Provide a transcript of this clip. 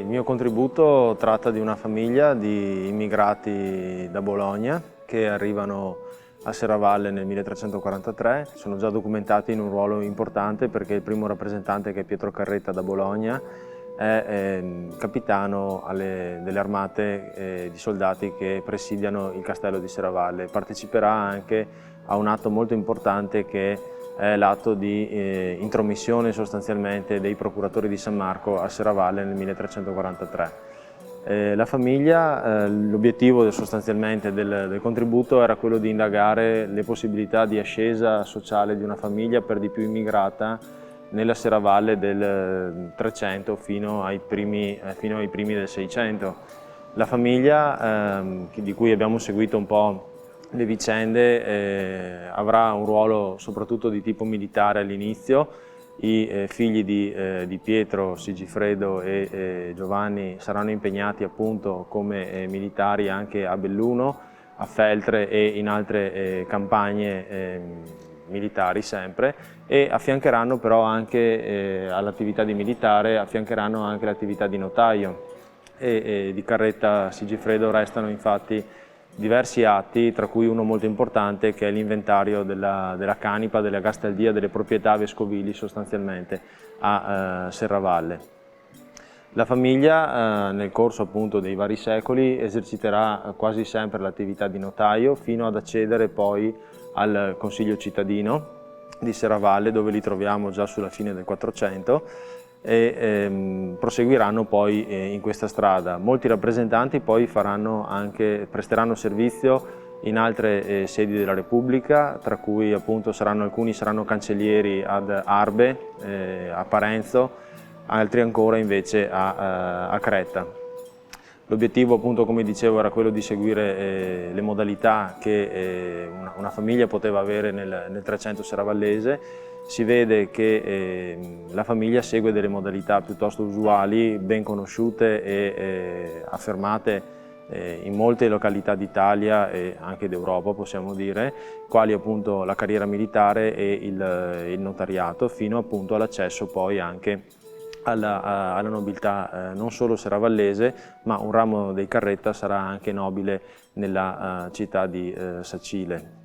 Il mio contributo tratta di una famiglia di immigrati da Bologna che arrivano a Serravalle nel 1343. Sono già documentati in un ruolo importante perché il primo rappresentante, che è Pietro Carretta da Bologna, è capitano delle armate di soldati che presidiano il castello di Serravalle. Parteciperà anche a un atto molto importante che è l'atto di intromissione sostanzialmente dei procuratori di San Marco a Serravalle nel 1343. La famiglia, l'obiettivo sostanzialmente del contributo era quello di indagare le possibilità di ascesa sociale di una famiglia per di più immigrata nella Serravalle del 300 fino ai primi del 600. La famiglia, di cui abbiamo seguito un po' le vicende, avrà un ruolo soprattutto di tipo militare all'inizio. I figli di Pietro, Sigifredo e Giovanni saranno impegnati appunto come militari anche a Belluno, a Feltre e in altre campagne militari sempre, e affiancheranno però anche all'attività di militare, affiancheranno anche l'attività di notaio. Di Carretta Sigifredo restano infatti diversi atti, tra cui uno molto importante che è l'inventario della canipa, della gastaldia, delle proprietà vescovili sostanzialmente a Serravalle. La famiglia nel corso appunto dei vari secoli eserciterà quasi sempre l'attività di notaio fino ad accedere poi al Consiglio cittadino di Serravalle, dove li troviamo già sulla fine del 400, e proseguiranno poi in questa strada. Molti rappresentanti poi presteranno servizio in altre sedi della Repubblica, tra cui appunto alcuni saranno cancellieri ad Arbe, a Parenzo, altri ancora invece a Creta. L'obiettivo appunto, come dicevo, era quello di seguire le modalità che una famiglia poteva avere nel 300 serravallese. Si vede che la famiglia segue delle modalità piuttosto usuali, ben conosciute e affermate in molte località d'Italia e anche d'Europa, possiamo dire, quali appunto la carriera militare e il notariato, fino appunto all'accesso poi anche alla nobiltà non solo serravallese, ma un ramo dei Carretta sarà anche nobile nella città di Sacile.